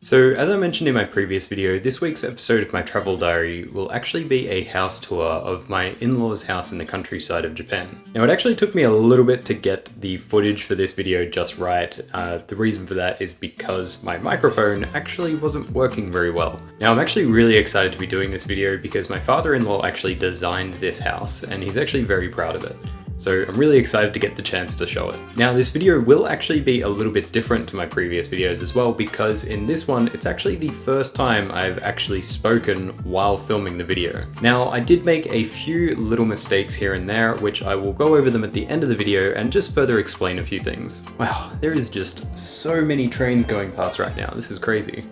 So as I mentioned in my previous video, this week's episode of my travel diary will actually be a house tour of my in-laws' house in the countryside of Japan. Now it actually took me a little bit to get the footage for this video just right. The reason for that is because my microphone actually wasn't working very well. Now I'm actually really excited to be doing this video because my father-in-law actually designed this house and he's actually very proud of it. So I'm really excited to get the chance to show it. Now this video will actually be a little bit different to my previous videos as well, because in this one it's actually the first time I've actually spoken while filming the video. Now I did make a few little mistakes here and there, which I will go over them at the end of the video and just further explain a few things. Wow, there is just so many trains going past right now, this is crazy.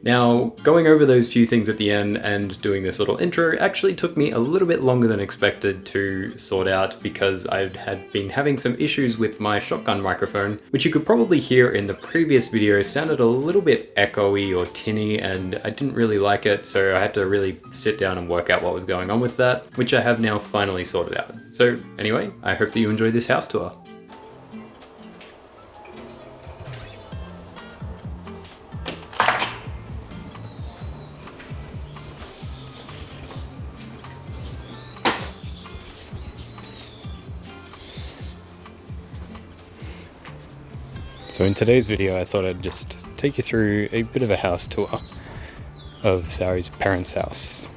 Now, going over those few things at the end and doing this little intro actually took me a little bit longer than expected to sort out because I had been having some issues with my shotgun microphone, which you could probably hear in the previous video sounded a little bit echoey or tinny, and I didn't really like it, so I had to really sit down and work out what was going on with that, which I have now finally sorted out. So anyway, I hope that you enjoy this house tour. So in today's video I thought I'd just take you through a bit of a house tour of Saori's parents' house.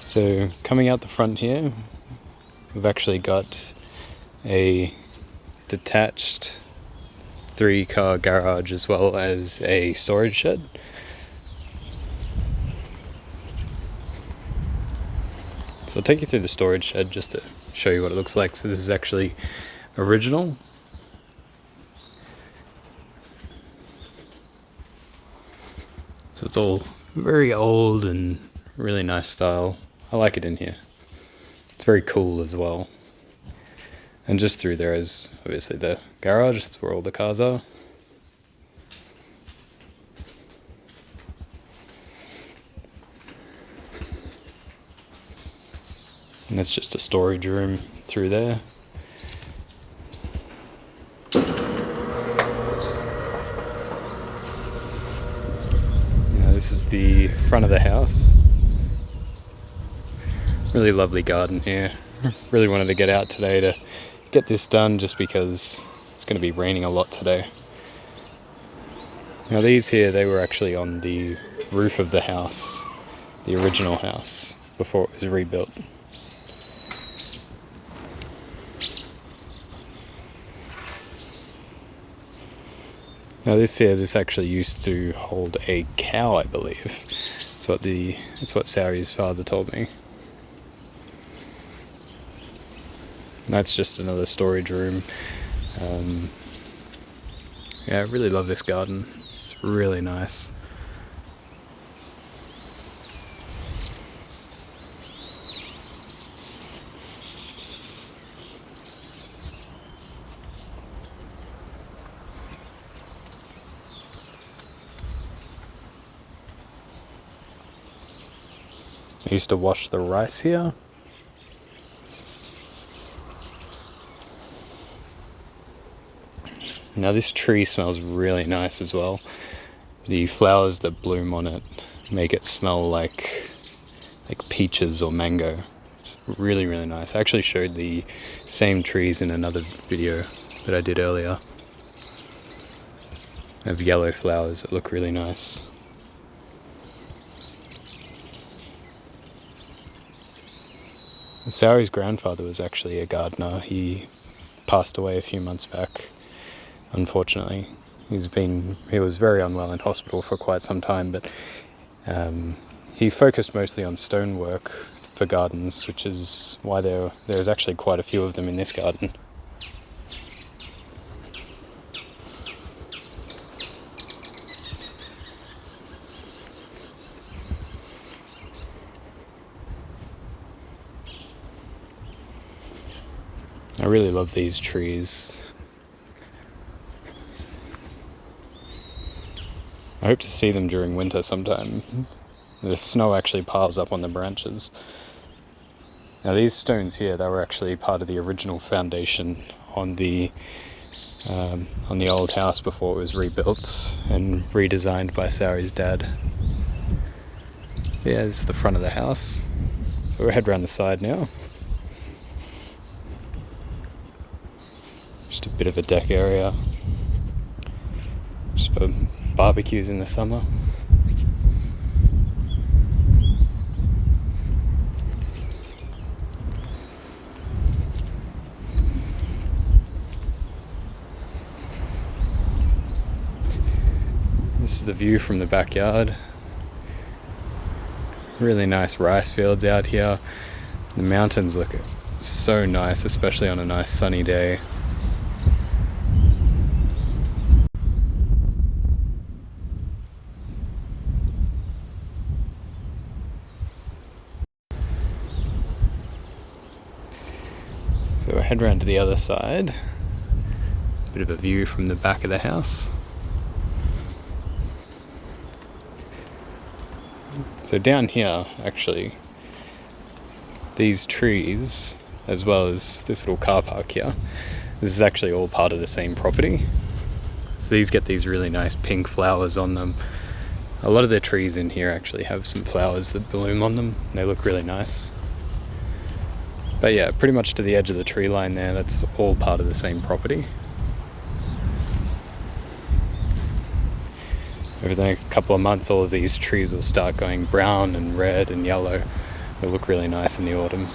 So coming out the front here, we've actually got a detached 3-car garage as well as a storage shed. So I'll take you through the storage shed just to show you what it looks like. So this is actually original. So it's all very old and really nice style. I like it in here. It's very cool as well. And just through there is obviously the garage. That's where all the cars are. And that's just a storage room through there. Now this is the front of the house. Really lovely garden here. Really wanted to get out today to get this done just because it's going to be raining a lot today. Now these here, they were actually on the roof of the house, the original house, before it was rebuilt. Now this actually used to hold a cow, I believe. That's what Saori's father told me. And that's just another storage room. Yeah, I really love this garden. It's really nice. I used to wash the rice here. Now this tree smells really nice as well. The flowers that bloom on it make it smell like peaches or mango. It's really, really nice. I actually showed the same trees in another video that I did earlier. They have yellow flowers that look really nice. Saori's grandfather was actually a gardener. He passed away a few months back, unfortunately. He was very unwell in hospital for quite some time, but he focused mostly on stonework for gardens, which is why there's actually quite a few of them in this garden. I really love these trees. I hope to see them during winter sometime. The snow actually piles up on the branches. Now these stones here, they were actually part of the original foundation on the old house before it was rebuilt and redesigned by Sauri's dad. Yeah, this is the front of the house. So we'll head around the side now. Just a bit of a deck area. Just for barbecues in the summer. This is the view from the backyard. Really nice rice fields out here. The mountains look so nice, especially on a nice sunny day. So we'll head around to the other side. Bit of a view from the back of the house. So down here, actually, these trees, as well as this little car park here, this is actually all part of the same property. So these get these really nice pink flowers on them. A lot of the trees in here actually have some flowers that bloom on them. They look really nice. But yeah, pretty much to the edge of the tree line there, that's all part of the same property. Over the next couple of months, all of these trees will start going brown and red and yellow. They'll look really nice in the autumn.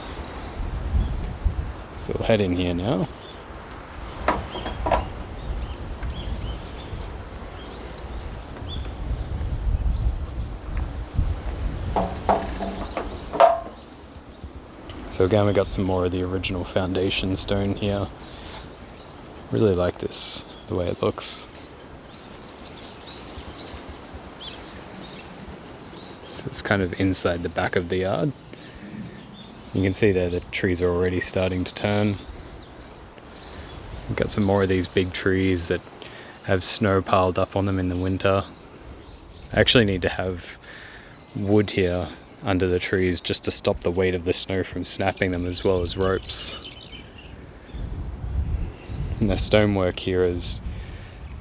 So we'll head in here now. So again, we got some more of the original foundation stone here. Really like this, the way it looks. So it's kind of inside the back of the yard. You can see there the trees are already starting to turn. We've got some more of these big trees that have snow piled up on them in the winter. I actually need to have wood here under the trees just to stop the weight of the snow from snapping them, as well as ropes. And the stonework here is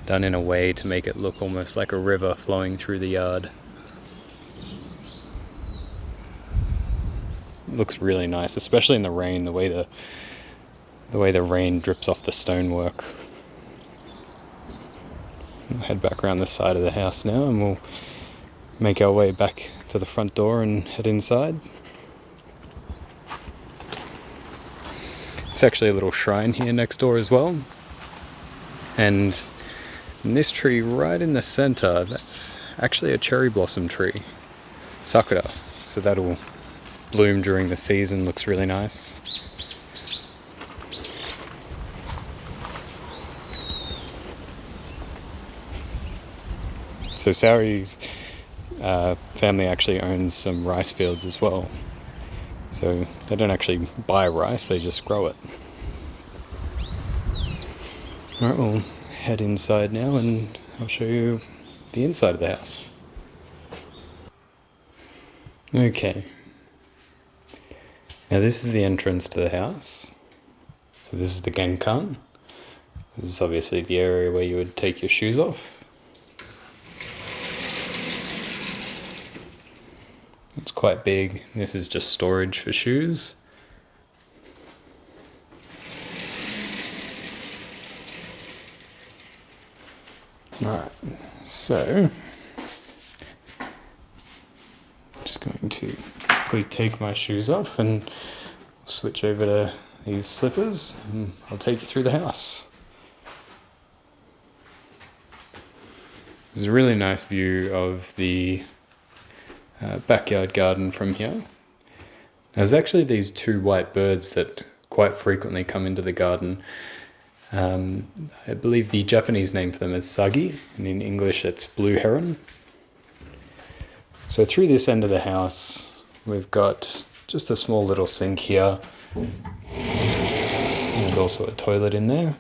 done in a way to make it look almost like a river flowing through the yard. It looks really nice, especially in the rain, the way the rain drips off the stonework. We'll head back around the side of the house now, and we'll make our way back to the front door and head inside. It's actually a little shrine here next door as well. And this tree right in the center, that's actually a cherry blossom tree, sakura. So that'll bloom during the season, looks really nice. So Sauri's family actually owns some rice fields as well. So they don't actually buy rice, they just grow it. Alright, we'll head inside now and I'll show you the inside of the house. Okay. Now this is the entrance to the house. So this is the genkan. This is obviously the area where you would take your shoes off. It's quite big. This is just storage for shoes. Alright, so just going to quickly take my shoes off and switch over to these slippers and I'll take you through the house. This is a really nice view of the backyard garden from here. Now, there's actually these two white birds that quite frequently come into the garden. I believe the Japanese name for them is sagi, and in English it's blue heron. So through this end of the house, we've got just a small little sink here. There's there's also a toilet in there.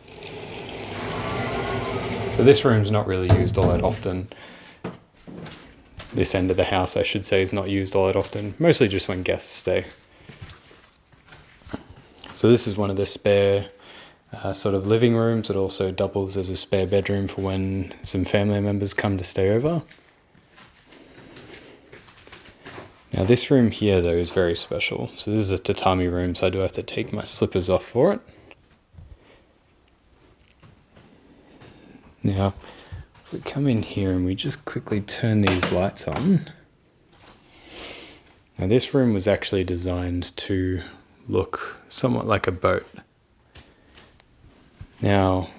So this room's not really used all that often. This end of the house, I should say, is not used all that often, mostly just when guests stay. So this is one of the spare sort of living rooms. It also doubles as a spare bedroom for when some family members come to stay over. Now this room here though is very special. So this is a tatami room, so I do have to take my slippers off for it. Now, if we come in here and we just quickly turn these lights on. Now this room was actually designed to look somewhat like a boat. Now,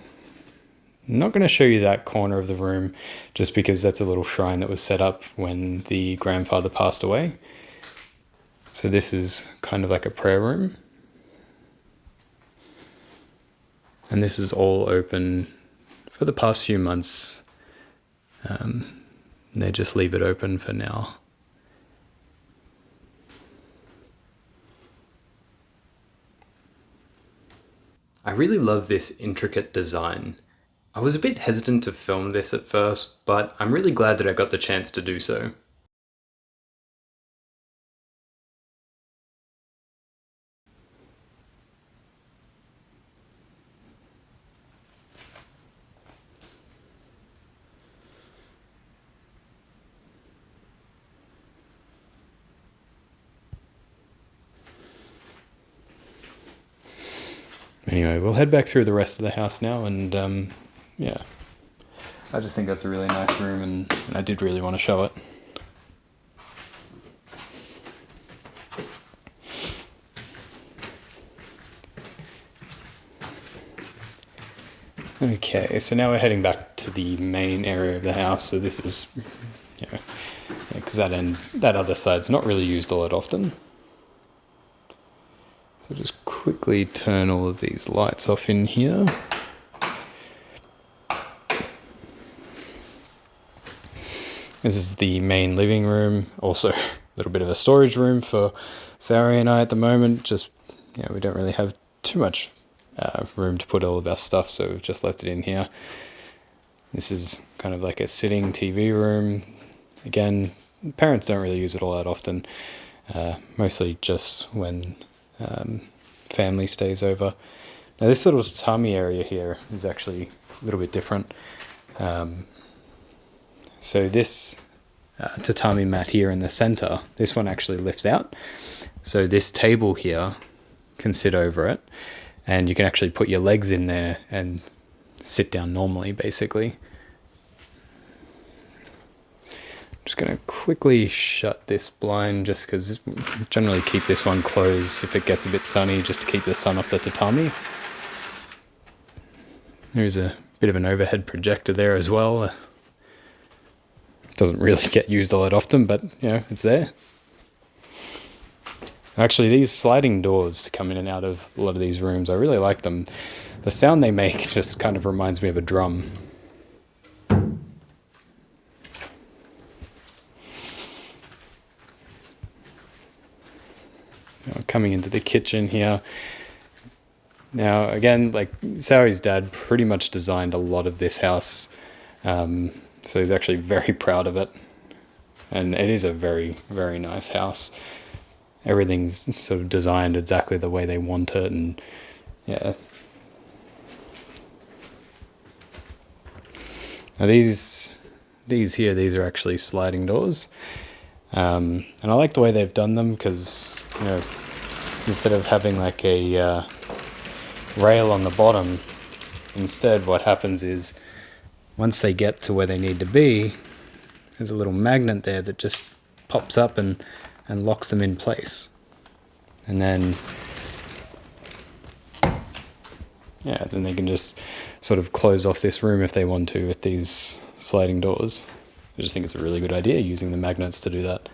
I'm not going to show you that corner of the room just because that's a little shrine that was set up when the grandfather passed away. So this is kind of like a prayer room. And this is all open for the past few months. They just leave it open for now. I really love this intricate design. I was a bit hesitant to film this at first, but I'm really glad that I got the chance to do so. Anyway, we'll head back through the rest of the house now, and yeah. I just think that's a really nice room, and I did really want to show it. Okay, so now we're heading back to the main area of the house. So this is, because that other side's not really used all that often. So just quickly turn all of these lights off in here. This is the main living room, also a little bit of a storage room for Sari and I at the moment. Just, we don't really have too much room to put all of our stuff, so we've just left it in here. This is kind of like a sitting TV room. Again, parents don't really use it all that often, mostly just when family stays over. Now this little tatami area here is actually a little bit different. So this tatami mat here in the center, this one actually lifts out. So this table here can sit over it, and you can actually put your legs in there and sit down normally, basically. Just going to quickly shut this blind just because generally keep this one closed if it gets a bit sunny, just to keep the sun off the tatami. There's a bit of an overhead projector there as well. Doesn't really get used all that often, but it's there. Actually, these sliding doors to come in and out of a lot of these rooms, I really like them. The sound they make just kind of reminds me of a drum. Coming into the kitchen here. Now, again, like Sari's dad pretty much designed a lot of this house. So he's actually very proud of it. And it is a very, very nice house. Everything's sort of designed exactly the way they want it, and yeah. Now these are actually sliding doors. And I like the way they've done them because, instead of having like a rail on the bottom, instead what happens is once they get to where they need to be, there's a little magnet there that just pops up and locks them in place. And then, then they can just sort of close off this room if they want to with these sliding doors. I just think it's a really good idea using the magnets to do that.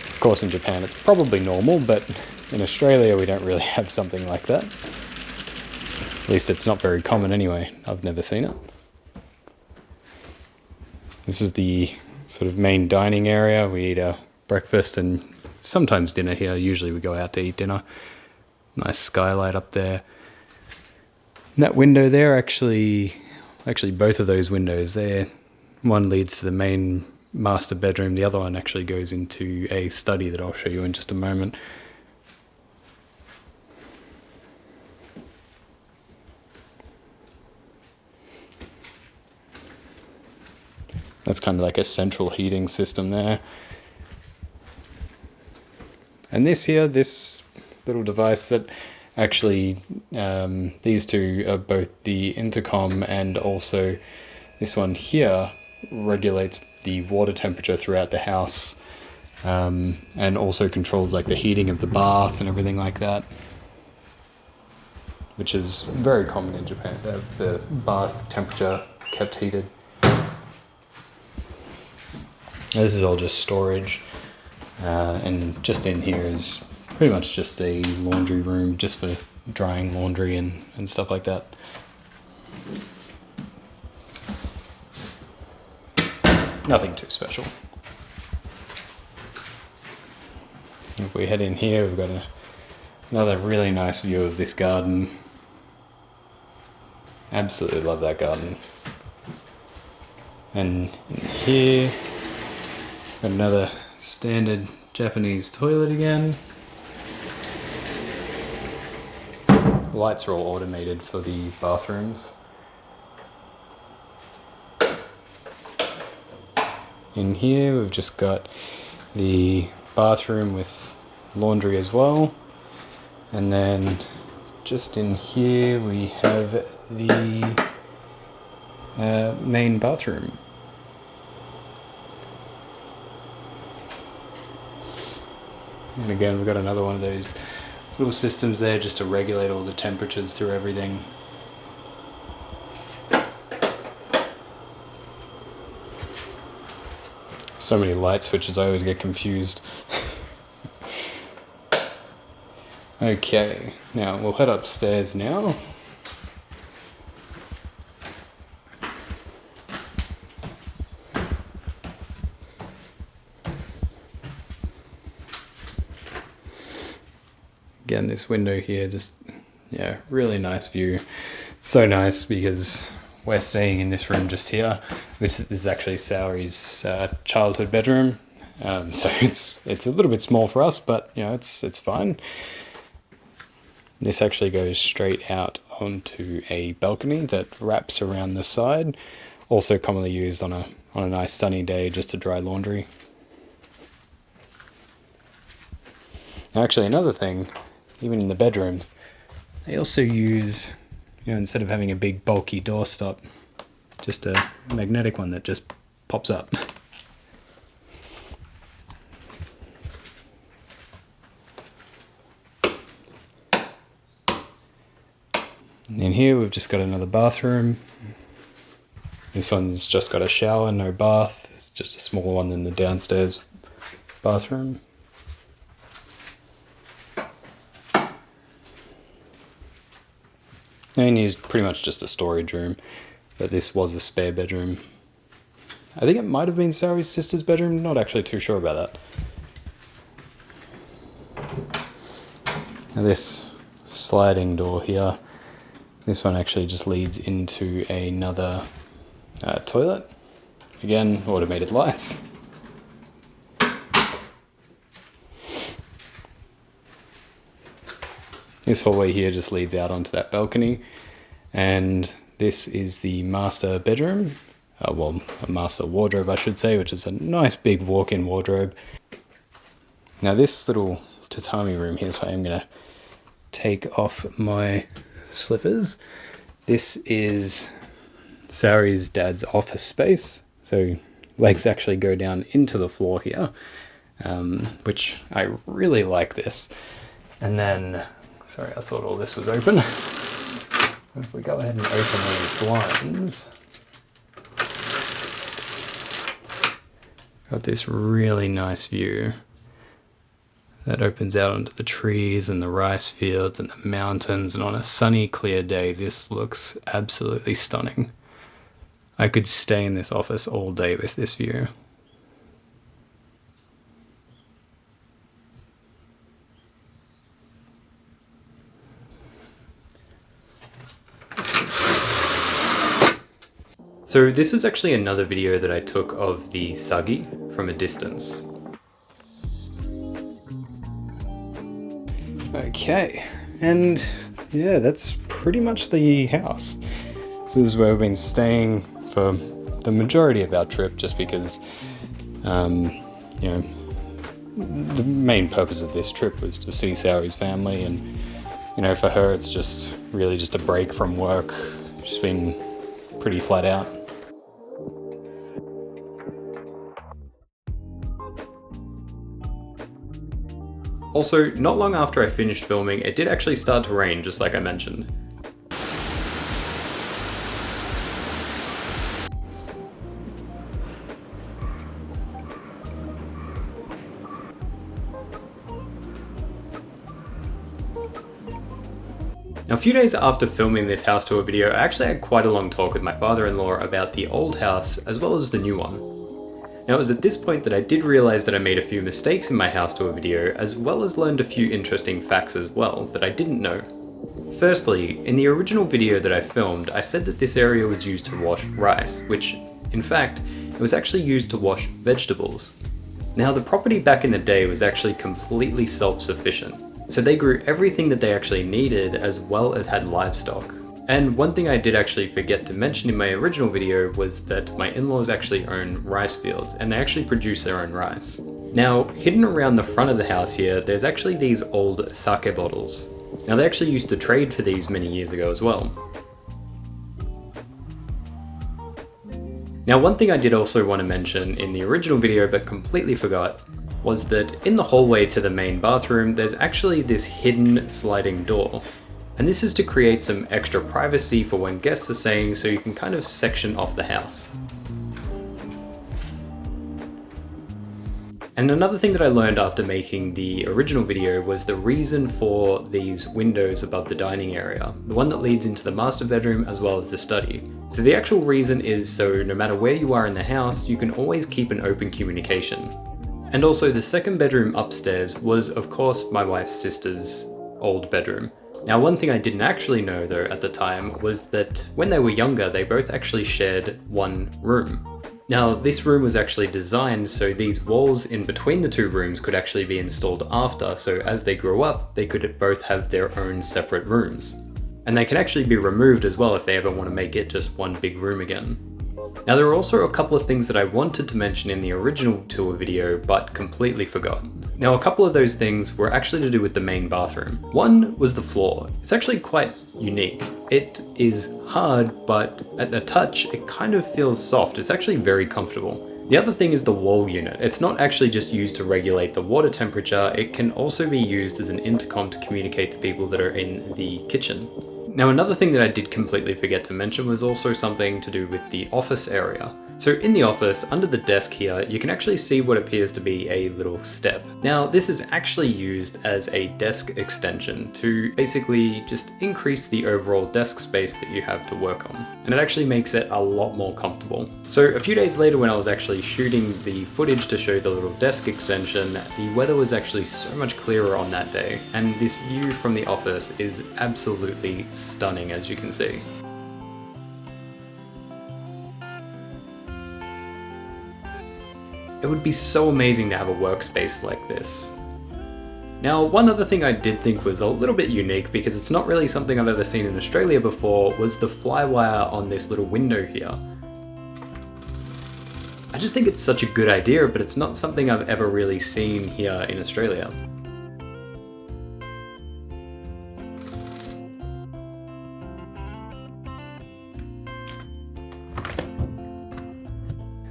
Of course, in Japan it's probably normal, but in Australia we don't really have something like that. At least it's not very common anyway. I've never seen it. This is the sort of main dining area. We eat our breakfast and sometimes dinner here. Usually we go out to eat dinner. Nice skylight up there. And that window there, actually both of those windows there, one leads to the main master bedroom, the other one actually goes into a study that I'll show you in just a moment. That's kind of like a central heating system there. And this little device that actually, these two are both the intercom, and also this one here regulates the water temperature throughout the house, and also controls like the heating of the bath and everything like that, which is very common in Japan to have the bath temperature kept heated. This is all just storage, and just in here is pretty much just a laundry room just for drying laundry and stuff like that. Nothing too special. If we head in here, we've got another really nice view of this garden. Absolutely love that garden. And in here, got another standard Japanese toilet again. Lights are all automated for the bathrooms. In here we've just got the bathroom with laundry as well. And then just in here we have the main bathroom. And again, we've got another one of those little systems there just to regulate all the temperatures through everything. So many light switches, I always get confused. Okay, now we'll head upstairs now. Again, this window here, just, yeah, really nice view. So nice because we're staying in this room just here. This is actually Saori's childhood bedroom, so it's a little bit small for us, but you know it's fine. This actually goes straight out onto a balcony that wraps around the side. Also commonly used on a nice sunny day just to dry laundry. Actually, another thing, even in the bedrooms, they also use, you know, instead of having a big bulky doorstop, just a magnetic one that just pops up. In here we've just got another bathroom. This one's just got a shower, no bath. It's just a smaller one than the downstairs bathroom. And here's pretty much just a storage room, but this was a spare bedroom. I think it might have been Saori's sister's bedroom, not actually too sure about that. Now this sliding door here, this one actually just leads into another toilet. Again, automated lights. This hallway here just leads out onto that balcony, and this is the master bedroom, well, a master wardrobe I should say, which is a nice big walk-in wardrobe. Now this little tatami room here, so I'm going to take off my slippers. This is Saori's dad's office space, so legs actually go down into the floor here, which I really like this. And then, sorry, I thought all this was open. If we go ahead and open these blinds, got this really nice view that opens out onto the trees and the rice fields and the mountains, and on a sunny, clear day, this looks absolutely stunning. I could stay in this office all day with this view. So this was actually another video that I took of the Sagi from a distance. Okay, and yeah, that's pretty much the house. So this is where we've been staying for the majority of our trip, just because, you know, the main purpose of this trip was to see Saori's family, and, you know, for her it's just really just a break from work. She's been pretty flat out. Also, not long after I finished filming, it did actually start to rain, just like I mentioned. Now, a few days after filming this house tour video, I actually had quite a long talk with my father-in-law about the old house as well as the new one. Now, it was at this point that I did realize that I made a few mistakes in my house tour video, as well as learned a few interesting facts as well that I didn't know. Firstly, in the original video that I filmed, I said that this area was used to wash rice, which, in fact, it was actually used to wash vegetables. Now, the property back in the day was actually completely self-sufficient. So they grew everything that they actually needed, as well as had livestock. And one thing I did actually forget to mention in my original video was that my in-laws actually own rice fields, and they actually produce their own rice. Now, hidden around the front of the house here, there's actually these old sake bottles. Now, they actually used to trade for these many years ago as well. Now, one thing I did also want to mention in the original video but completely forgot was that in the hallway to the main bathroom, there's actually this hidden sliding door. And this is to create some extra privacy for when guests are staying, so you can kind of section off the house. And another thing that I learned after making the original video was the reason for these windows above the dining area, the one that leads into the master bedroom as well as the study. So the actual reason is so no matter where you are in the house, you can always keep an open communication. And also the second bedroom upstairs was of course my wife's sister's old bedroom. Now, one thing I didn't actually know though at the time was that when they were younger, they both actually shared one room. Now, this room was actually designed so these walls in between the two rooms could actually be installed after, so as they grew up, they could both have their own separate rooms. And they can actually be removed as well if they ever want to make it just one big room again. Now, there are also a couple of things that I wanted to mention in the original tour video, but completely forgot. Now, a couple of those things were actually to do with the main bathroom. One was the floor. It's actually quite unique. It is hard, but at a touch, it kind of feels soft. It's actually very comfortable. The other thing is the wall unit. It's not actually just used to regulate the water temperature, it can also be used as an intercom to communicate to people that are in the kitchen. Now, another thing that I did completely forget to mention was also something to do with the office area. So in the office, under the desk here, you can actually see what appears to be a little step. Now, this is actually used as a desk extension to basically just increase the overall desk space that you have to work on. And it actually makes it a lot more comfortable. So a few days later, when I was actually shooting the footage to show the little desk extension, the weather was actually so much clearer on that day. And this view from the office is absolutely stunning, as you can see. It would be so amazing to have a workspace like this. Now, one other thing I did think was a little bit unique, because it's not really something I've ever seen in Australia before, was the flywire on this little window here. I just think it's such a good idea, but it's not something I've ever really seen here in Australia.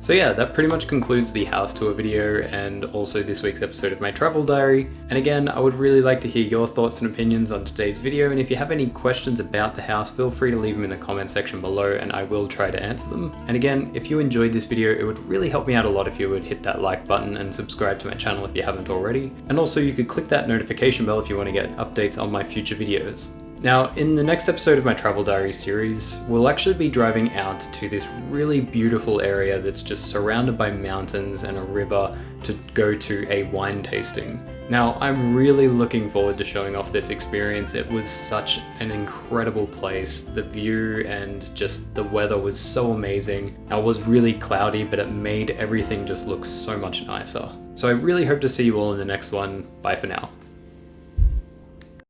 So yeah, that pretty much concludes the house tour video and also this week's episode of my travel diary. And again, I would really like to hear your thoughts and opinions on today's video, and if you have any questions about the house, feel free to leave them in the comment section below and I will try to answer them. And again, if you enjoyed this video, it would really help me out a lot if you would hit that like button and subscribe to my channel if you haven't already. And also you could click that notification bell if you want to get updates on my future videos. Now, in the next episode of my travel diary series, we'll actually be driving out to this really beautiful area that's just surrounded by mountains and a river to go to a wine tasting. Now, I'm really looking forward to showing off this experience. It was such an incredible place. The view and just the weather was so amazing. Now, it was really cloudy, but it made everything just look so much nicer. So I really hope to see you all in the next one. Bye for now.